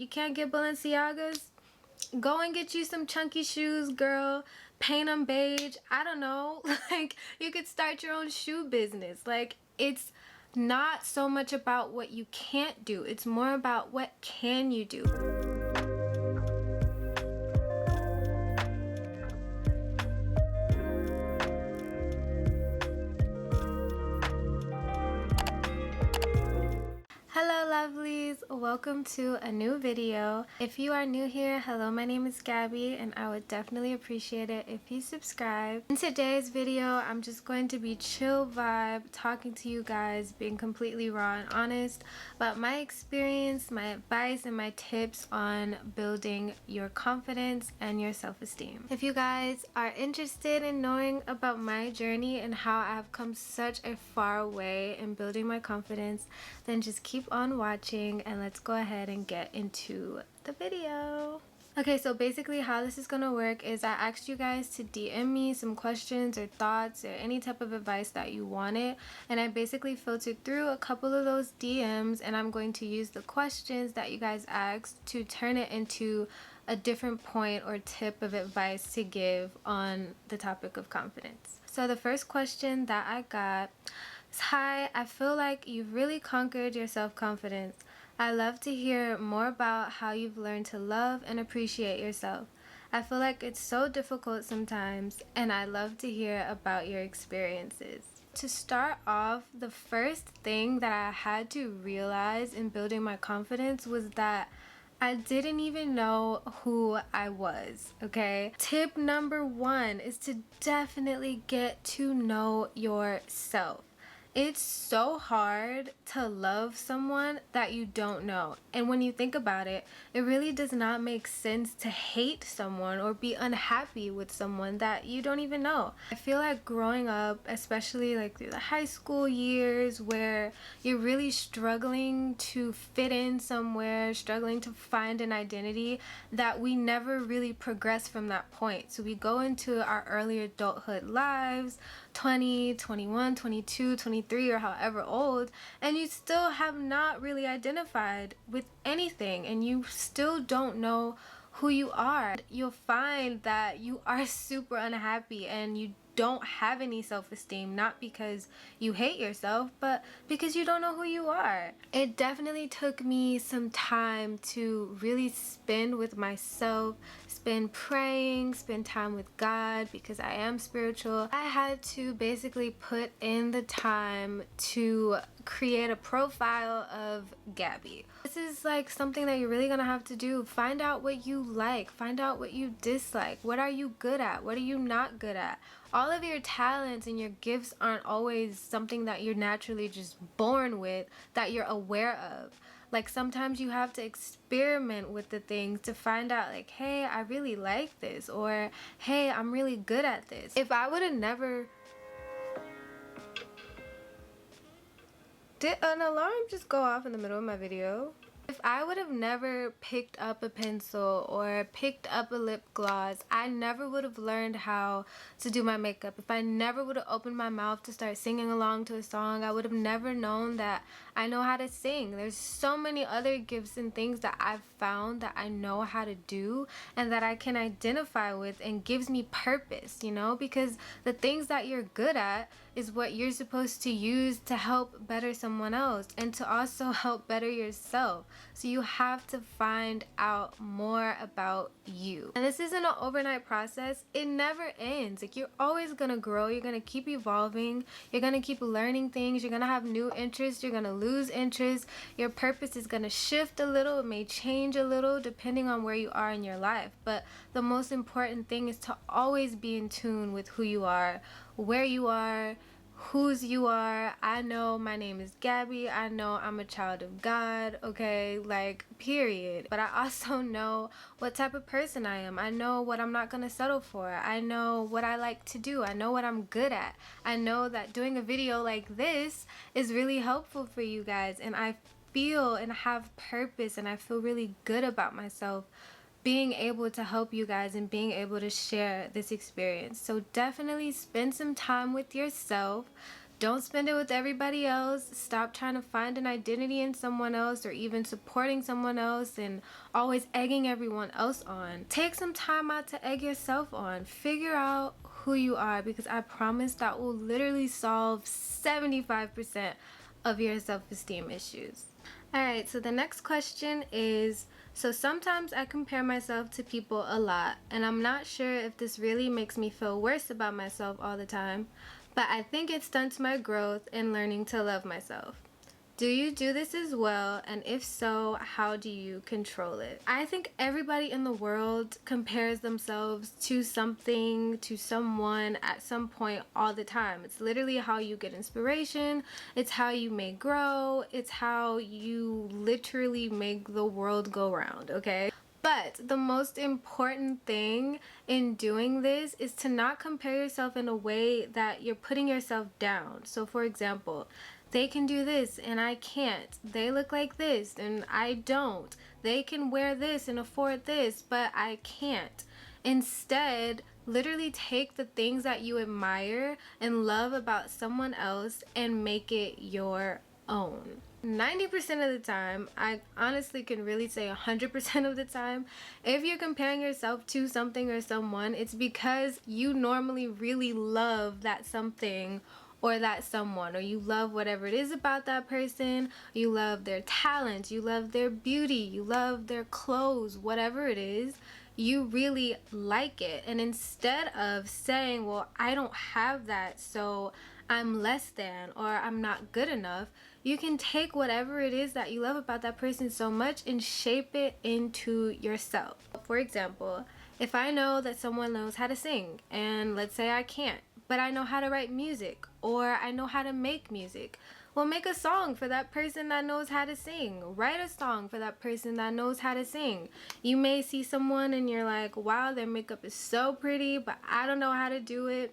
You can't get Balenciagas? Go and get you some chunky shoes, girl. Paint them beige. I don't know. Like, you could start your own shoe business. Like, it's not so much about what you can't do. It's more about what can you do. Hello lovelies, welcome to a new video. If you are new here, hello, my name is Gabby and I would definitely appreciate it if you subscribe. In today's video, I'm just going to be chill vibe, talking to you guys, being completely raw and honest about my experience, my advice, and my tips on building your confidence and your self-esteem. If you guys are interested in knowing about my journey and how I have come such a far way in building my confidence, then just keep on watching and let's go ahead and get into the video. Okay, so basically how this is gonna work is I asked you guys to DM me some questions or thoughts or any type of advice that you wanted, and I basically filtered through a couple of those DMs and I'm going to use the questions that you guys asked to turn it into a different point or tip of advice to give on the topic of confidence. So the first question that I got is, hi, I feel like you've really conquered your self-confidence. I love to hear more about how you've learned to love and appreciate yourself. I feel like it's so difficult sometimes, and I love to hear about your experiences. To start off, the first thing that I had to realize in building my confidence was that I didn't even know who I was, okay? Tip number one is to definitely get to know yourself. It's so hard to love someone that you don't know. And when you think about it, it really does not make sense to hate someone or be unhappy with someone that you don't even know. I feel like growing up, especially like through the high school years where you're really struggling to fit in somewhere, struggling to find an identity, that we never really progress from that point. So we go into our early adulthood lives, 20, 21, 22, 23, or however old, and you still have not really identified with anything and you still don't know who you are. You'll find that you are super unhappy and you don't have any self-esteem, not because you hate yourself, but because you don't know who you are. It definitely took me some time to really spend with myself, spend praying, spend time with God, because I am spiritual. I had to basically put in the time to create a profile of Gabby. This is like something that you're really gonna have to do. Find out what you like, find out what you dislike, what are you good at, what are you not good at. All of your talents and your gifts aren't always something that you're naturally just born with, that you're aware of. Like, sometimes you have to experiment with the things to find out, like, hey, I really like this, or hey, I'm really good at this. If I would have never... Did an alarm just go off in the middle of my video? If I would have never picked up a pencil or picked up a lip gloss, I never would have learned how to do my makeup. If I never would have opened my mouth to start singing along to a song, I would have never known that I know how to sing. There's so many other gifts and things that I've found that I know how to do and that I can identify with and gives me purpose, you know, because the things that you're good at is what you're supposed to use to help better someone else and to also help better yourself. So you have to find out more about you. And this isn't an overnight process. It never ends. Like, you're always gonna grow. You're gonna keep evolving. You're gonna keep learning things. You're gonna have new interests. You're gonna lose interest. Your purpose is gonna shift a little. It may change a little depending on where you are in your life. But the most important thing is to always be in tune with who you are, where you are, whose you are. I know my name is Gabby. I know I'm a child of God, okay, like, period. But I also know what type of person I am. I know what I'm not gonna settle for. I know what I like to do. I know what I'm good at. I know that doing a video like this is really helpful for you guys, and I feel and have purpose, and I feel really good about myself being able to help you guys and being able to share this experience. So definitely spend some time with yourself. Don't spend it with everybody else. Stop trying to find an identity in someone else or even supporting someone else and always egging everyone else on. Take some time out to egg yourself on. Figure out who you are, because I promise that will literally solve 75% of your self-esteem issues. Alright, so the next question is, so sometimes I compare myself to people a lot, and I'm not sure if this really makes me feel worse about myself all the time, but I think it stunts my growth in learning to love myself. Do you do this as well? And if so, how do you control it? I think everybody in the world compares themselves to something, to someone at some point all the time. It's literally how you get inspiration. It's how you may grow. It's how you literally make the world go round, okay? But the most important thing in doing this is to not compare yourself in a way that you're putting yourself down. So for example, they can do this and I can't. They look like this and I don't. They can wear this and afford this, but I can't. Instead, literally take the things that you admire and love about someone else and make it your own. 90% of the time, I honestly can really say 100% of the time, if you're comparing yourself to something or someone, it's because you normally really love that something or that someone, or you love whatever it is about that person. You love their talent, you love their beauty, you love their clothes, whatever it is, you really like it. And instead of saying, well, I don't have that, so I'm less than, or I'm not good enough, you can take whatever it is that you love about that person so much and shape it into yourself. For example, if I know that someone knows how to sing, and let's say I can't, but I know how to write music, or I know how to make music, well, make a song for that person that knows how to sing. Write a song for that person that knows how to sing. You may see someone and you're like, wow, their makeup is so pretty, but I don't know how to do it.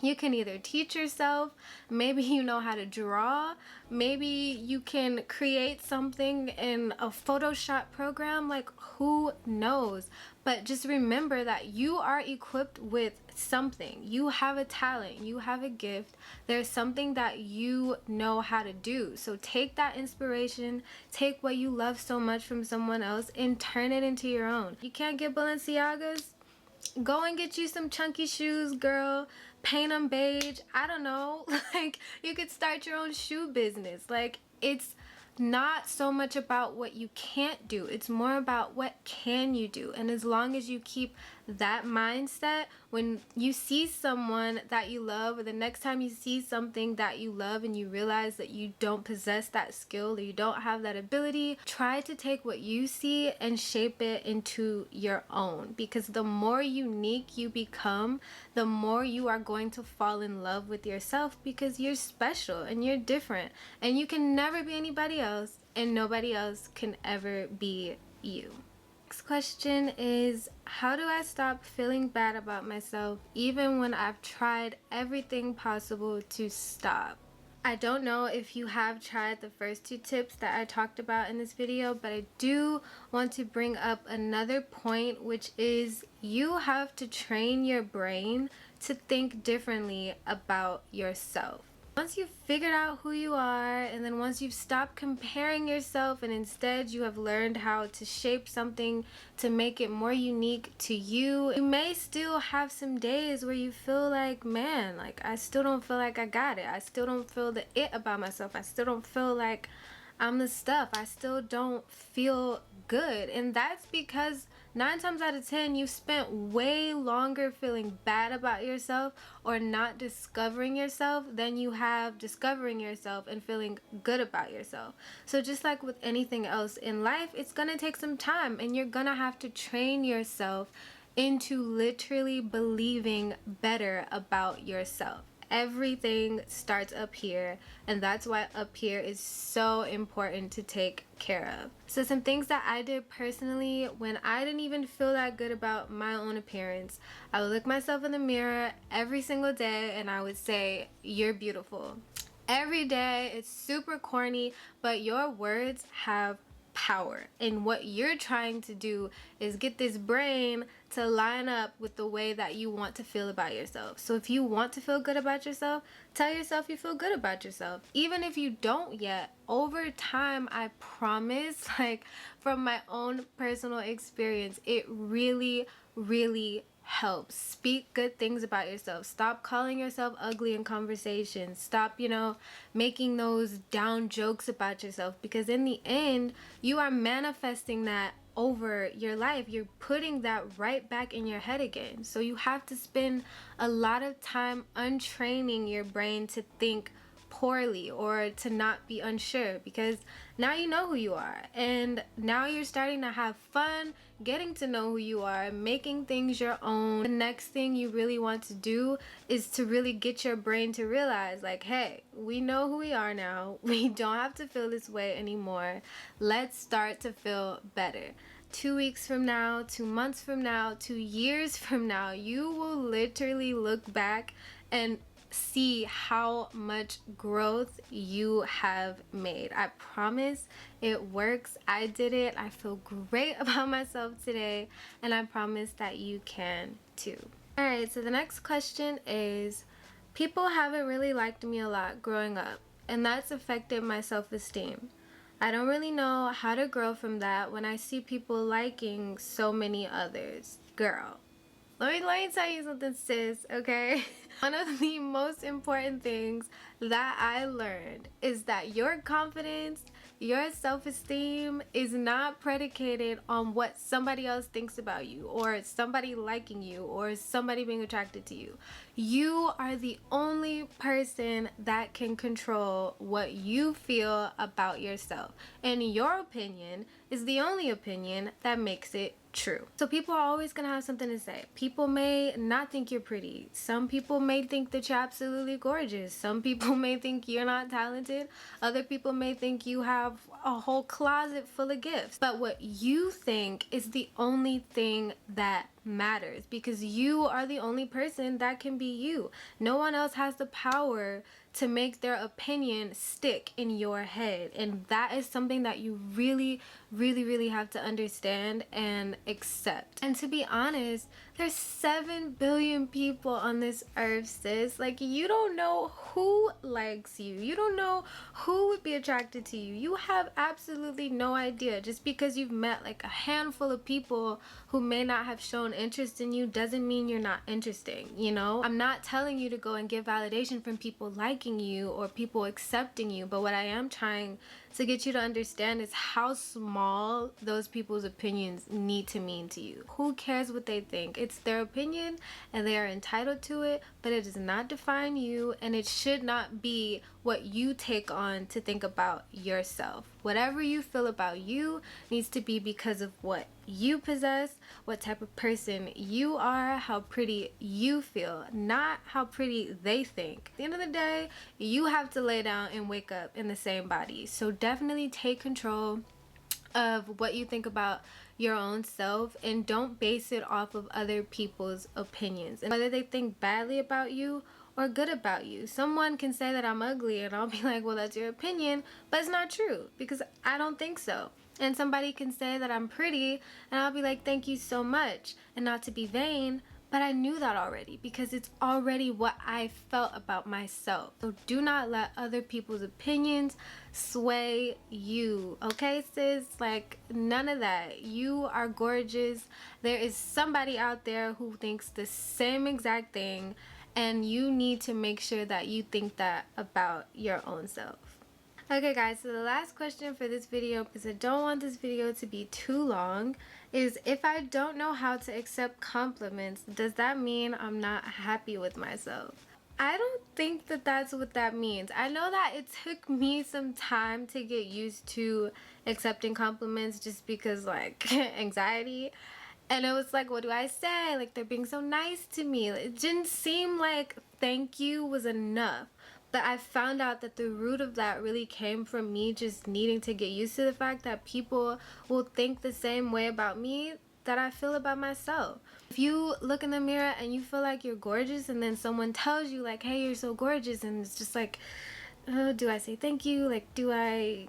You can either teach yourself, maybe you know how to draw, maybe you can create something in a Photoshop program, like who knows. But just remember that you are equipped with something. You have a talent, you have a gift, there's something that you know how to do. So take that inspiration, take what you love so much from someone else and turn it into your own. You can't get Balenciagas? Go and get you some chunky shoes, girl. Paint them beige. I don't know. Like, you could start your own shoe business. Like, it's not so much about what you can't do. It's more about what can you do. And as long as you keep that mindset, when you see someone that you love, or the next time you see something that you love and you realize that you don't possess that skill or you don't have that ability, try to take what you see and shape it into your own. Because the more unique you become, the more you are going to fall in love with yourself, because you're special and you're different and you can never be anybody else and nobody else can ever be you. Next question is, how do I stop feeling bad about myself even when I've tried everything possible to stop? I don't know if you have tried the first two tips that I talked about in this video, but I do want to bring up another point, which is you have to train your brain to think differently about yourself. Once you've figured out who you are, and then once you've stopped comparing yourself and instead you have learned how to shape something to make it more unique to you, you may still have some days where you feel like, man, like I still don't feel like I got it. I still don't feel the it about myself. I still don't feel like I'm the stuff. I still don't feel good. And that's because 9 times out of 10 you've spent way longer feeling bad about yourself or not discovering yourself than you have discovering yourself and feeling good about yourself. So just like with anything else in life, it's gonna take some time and you're gonna have to train yourself into literally believing better about yourself. Everything starts up here, and that's why up here is so important to take care of. So some things that I did personally when I didn't even feel that good about my own appearance, I would look myself in the mirror every single day and I would say, you're beautiful. Every day. It's super corny, but your words have power. And what you're trying to do is get this brain to line up with the way that you want to feel about yourself. So if you want to feel good about yourself, tell yourself you feel good about yourself. Even if you don't yet, over time, I promise, like from my own personal experience, it really, really helps. Speak good things about yourself. Stop calling yourself ugly in conversations. Stop, making those down jokes about yourself, because in the end, you are manifesting that over your life. You're putting that right back in your head again. So you have to spend a lot of time untraining your brain to think poorly or to not be unsure, because now you know who you are, and now you're starting to have fun getting to know who you are, making things your own. The next thing you really want to do is to really get your brain to realize, like, hey, we know who we are now. We don't have to feel this way anymore. Let's start to feel better. 2 weeks from now, 2 months from now, 2 years from now, you will literally look back and see how much growth you have made. I promise it works. I did it. I feel great about myself today, and I promise that you can too. Alright, so the next question is, people haven't really liked me a lot growing up, and that's affected my self-esteem. I don't really know how to grow from that when I see people liking so many others. Girl, let me tell you something, sis, okay? One of the most important things that I learned is that your confidence, your self-esteem is not predicated on what somebody else thinks about you, or somebody liking you, or somebody being attracted to you. You are the only person that can control what you feel about yourself. And your opinion is the only opinion that makes it true. So people are always gonna have something to say. People may not think you're pretty. Some people may think that you're absolutely gorgeous. Some people may think you're not talented. Other people may think you have a whole closet full of gifts. But what you think is the only thing that matters, because you are the only person that can be you. No one else has the power to make their opinion stick in your head, and that is something that you really, really, really have to understand and accept. And to be honest, there's 7 billion people on this earth, sis. Like, you don't know who likes you. You don't know who would be attracted to you. You have absolutely no idea. Just because you've met like a handful of people who may not have shown interest in you doesn't mean you're not interesting, you know? I'm not telling you to go and get validation from people liking you or people accepting you, but what I am trying to get you to understand is how small those people's opinions need to mean to you. Who cares what they think? It's their opinion and they are entitled to it, but it does not define you, and it should not be what you take on to think about yourself. Whatever you feel about you needs to be because of what you possess, what type of person you are, how pretty you feel, not how pretty they think. At the end of the day, you have to lay down and wake up in the same body. So definitely take control of what you think about your own self, and don't base it off of other people's opinions, and whether they think badly about you or good about you. Someone can say that I'm ugly and I'll be like, well, that's your opinion, but it's not true because I don't think so. And somebody can say that I'm pretty and I'll be like, thank you so much, and not to be vain, but I knew that already because it's already what I felt about myself. So do not let other people's opinions sway you, okay, sis? Like, none of that. You are gorgeous. There is somebody out there who thinks the same exact thing, and you need to make sure that you think that about your own self. Okay guys, so the last question for this video, because I don't want this video to be too long, is if I don't know how to accept compliments, does that mean I'm not happy with myself? I don't think that that's what that means. I know that it took me some time to get used to accepting compliments just because, like, anxiety. And it was like, what do I say? Like, they're being so nice to me. It didn't seem like thank you was enough. But I found out that the root of that really came from me just needing to get used to the fact that people will think the same way about me that I feel about myself. If you look in the mirror and you feel like you're gorgeous, and then someone tells you like, hey, you're so gorgeous, and it's just like, oh, do I say thank you? Like, do I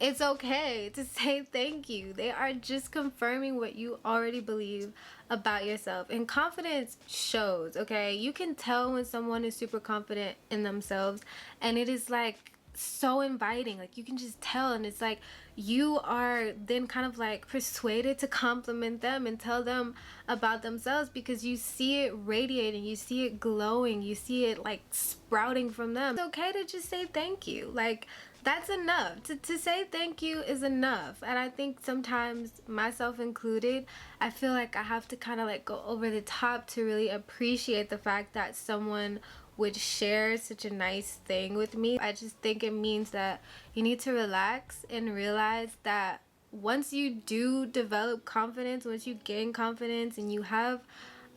It's okay to say thank you. They are just confirming what you already believe about yourself. And confidence shows, okay? You can tell when someone is super confident in themselves, and it is like so inviting. Like you can just tell, and it's like you are then kind of like persuaded to compliment them and tell them about themselves because you see it radiating, you see it glowing, you see it like sprouting from them. It's okay to just say thank you. Like that's enough. To say thank you is enough. And I think sometimes, myself included, I feel like I have to kind of like go over the top to really appreciate the fact that someone would share such a nice thing with me. I just think it means that you need to relax and realize that once you do develop confidence, once you gain confidence and you have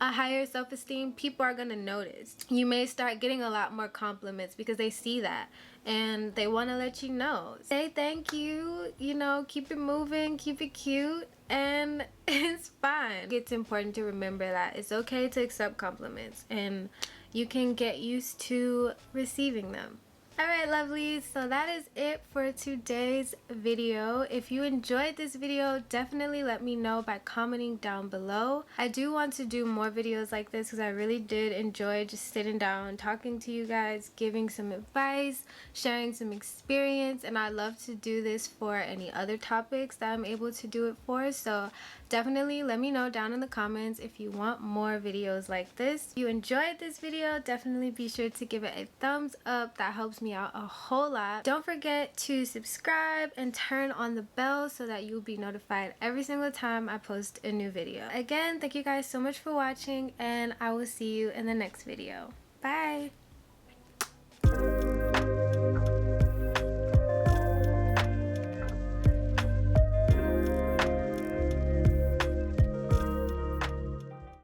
a higher self-esteem, people are gonna notice. You may start getting a lot more compliments because they see that and they want to let you know. Say thank you, you know, keep it moving, keep it cute, and it's fine. It's important to remember that it's okay to accept compliments and you can get used to receiving them. Alright lovelies, so that is it for today's video. If you enjoyed this video, definitely let me know by commenting down below. I do want to do more videos like this because I really did enjoy just sitting down, talking to you guys, giving some advice, sharing some experience, and I love to do this for any other topics that I'm able to do it for. So definitely let me know down in the comments if you want more videos like this. If you enjoyed this video, definitely be sure to give it a thumbs up. That helps me out a whole lot. Don't forget to subscribe and turn on the bell so that you'll be notified every single time I post a new video. Again, thank you guys so much for watching, and I will see you in the next video. Bye!